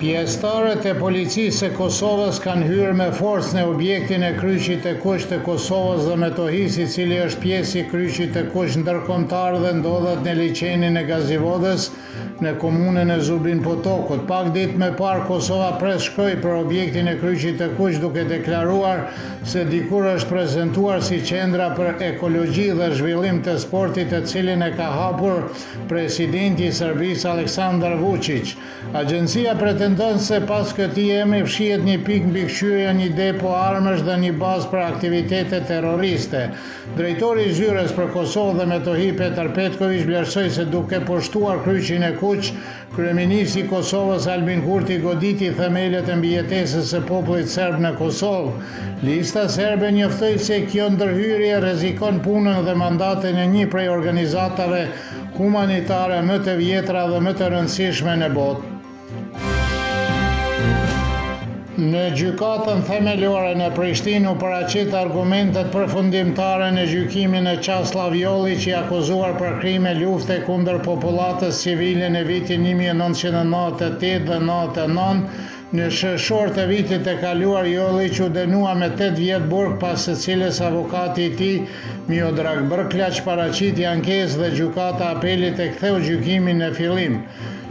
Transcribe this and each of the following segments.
Pjesëtarët e policisë së Kosovës kanë hyrë me forcë në objektin e kryqit të kuq të Kosovës dhe Metohisë, i cili është pjesë i kryqit të kuq ndërkombëtar dhe ndodhet në liçenin e Gazivodës në komunën e Zubin Potokut. Pak ditë më parë Kosova Press shkroi për objektin e kryqit të kuq duke deklaruar se dikur është prezantuar si qendra për ekologji dhe zhvillim të sportit, të cilin e ka hapur presidenti i Serbisë Aleksandar Vučić. Agjencia pretendon se pas këtij emri fshihet një pikë mbikëqyrje, një depo armësh dhe një bazë për aktivitete terroriste. Drejtori i Zyrës për Kosovë dhe Metohi Petar Petković vlerësoi se duke poshtuar kryqin e kuq, kryeministri i Kosovës Albin Kurti goditi themelet e mbijetesës së popullit serb në Kosovë. Lista serbe njoftoi se kjo ndërhyrje rrezikon punën dhe mandatin e një prej organizatave humanitare më të vjetra dhe më të rëndësishme në botë. Në gjykatën themelore në Prishtinë u paraqit argumentet përfundimtare në gjykimin e Çaslav Jollić, i akuzuar për krime lufte kundër popullatës civile në vitin 1998 dhe 99. Në sheshor të vitit të kaluar, Jollić u dënua me 8 vjet burg, pas së cilës avokati i tij Miodrag Brklaq paraqiti ankesë dhe gjykata apelit e ktheu gjykimin në fillim.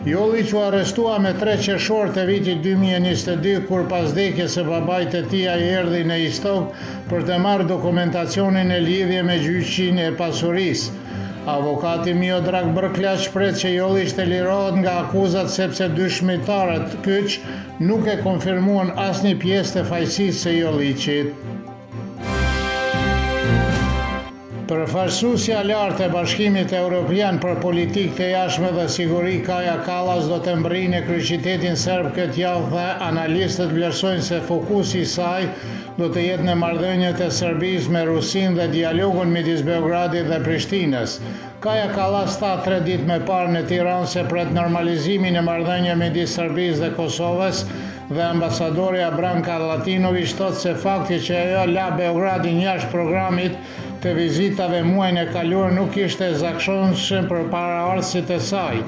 Jollić u arrestua me 3 qershor të vitit 2022, kur pas vdekjes së babait të tij ai erdhi në Istok për të marrë dokumentacionin e lidhje me gjyqin e pasurisë. Avokati Miodrag Brklaq pret që Jollić të lirohet nga akuzat sepse dëshmitarët kyç nuk e konfirmuan asnjë pjesë të fajësisë së Jollićit. Përfaqësuesja e lartë e Bashkimit Evropian për politikë të jashtme dhe siguri Kaja Kallas do të mbrijë në kryeqytetin serb këtë javë dhe analistët vlerësojnë se fokusi i saj do të jetë në marrëdhëniet e Serbisë me Rusinë dhe dialogun midis Beogradit dhe Prishtinës. Kaja Kallas tha 3 ditë më parë në Tiranë se pret normalizimin e marrëdhënieve midis Serbisë dhe Kosovës, dhe ambasadorja Branka Latinović thotë se fakti që ajo la Beogradin jashtë programit të vizitave muajin e kaluar nuk ishte zakonshëm për paraardhësit e saj.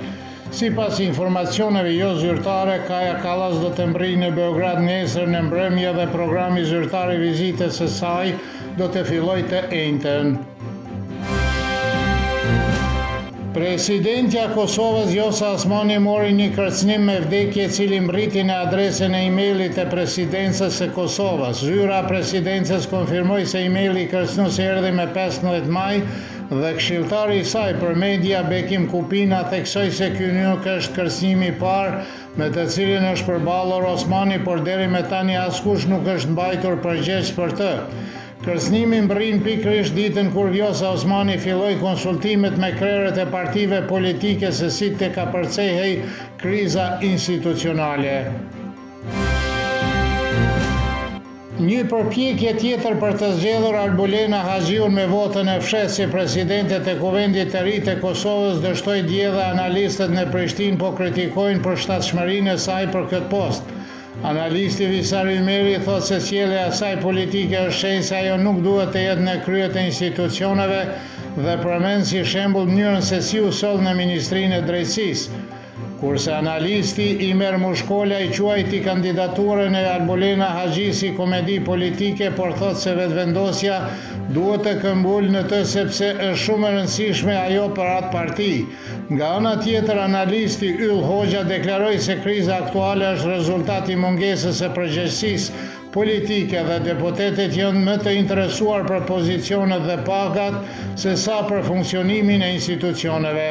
Sipas informacioneve jo zyrtare, Kaja Kallas do të mbrijë në Beograd nesër në mbrëmje dhe programi zyrtar i vizitës së saj do të fillojë të njëjtën. Presidentja e Kosovës Vjosa Osmani mori një kërcënim me vdekje, i cili mbriti në adresën e emailit të presidencës së Kosovës. Zyra e presidencës konfirmoi se emaili i kërcënues erdhi me 15 maj dhe këshilltari i saj për media Bekim Kupina theksoi se ky nuk është kërcënimi i parë me të cilin është përballur Osmani, por deri me tani askush nuk është mbajtur përgjegjës për të. Kërcënimi mbërrin pikërisht ditën kur Vjosa Osmani filloi konsultimet me krerët e partive politike se si të ka përcehej kriza institucionale. Një përpjekje tjetër për të zgjedhur Arbulena Haxhiun me votën e fshehtë si presidente të Kuvendit të ri të Kosovës dështoi dje dhe analistët në Prishtinë po kritikojnë përshtatshmërinë e saj për këtë post. Analisti Visar Ymeri thotë se sjellja e saj politike është shenjë se ajo nuk duhet të jetë në krye të institucioneve dhe përmend si shembull mënyrën se si u soll në Ministrinë e Drejtësisë. Kurse analisti Imer Mushkola i quajti kandidaturën e Arbulena Haxhi si komedi politike, por thotë se vetvendosja duhet të këmbul në të sepse është shumë e rëndësishme ajo për atë parti. Nga ana tjetër, analisti Yll Hoxha deklaroi se kriza aktuale është rezultat i mungesës së përgjegjësisë politike dhe deputetët janë më të interesuar për pozicionet dhe pagat se sa për funksionimin e institucioneve.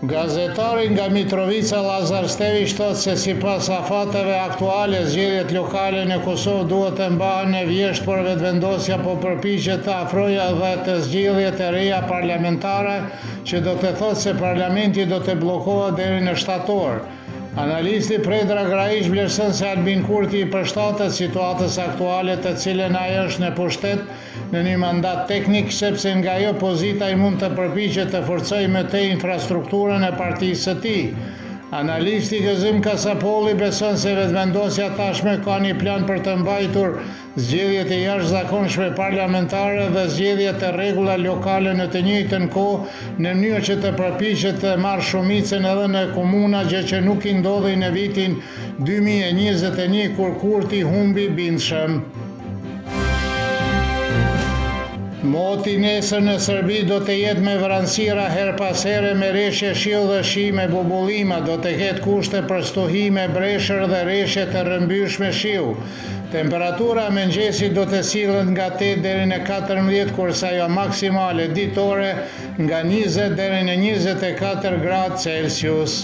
Gazetari nga Mitrovica Lazar Stević thotë se sipas afateve aktuale, zgjedhjet lokale në Kosovë duhet të mbahen në vjesht, por vetvendosja po përpiqet të afrojë edhe të zgjedhje të reja parlamentare, që do të thotë se parlamenti do të bllokohet deri në shtator. Analisti Predrag Rajić vlerëson se Albin Kurti i përshtatet situatës aktuale të cilën ai është në pushtet në një mandat teknik, sepse nga ajo pozita i mund të përpiqet të forcojë më tej infrastrukturën e partisë së tij. Analisti Gëzim Kasapolli beson se vetvendosja tashme ka një plan për të mbajtur zgjedhjet e jashtëzakonshme parlamentare dhe zgjedhjet e rregulla lokale në të njëjtën kohë në mënyrë që të përpiqet të marrë shumicën edhe në komuna, gjë që nuk i ndodhi në vitin 2021 kur Kurti humbi bindshëm. Moti nesër në Serbi do të jetë me vranësira her pas here me reshje shiu dhe shi me bubullima, do të ketë kushte për stuhime, breshër dhe reshje të rrëmbyshme shiu. Temperatura mëngjesit do të sillet nga 8 deri në 14, kurse ajo maksimale ditore nga 20 deri në 24 gradë Celsius.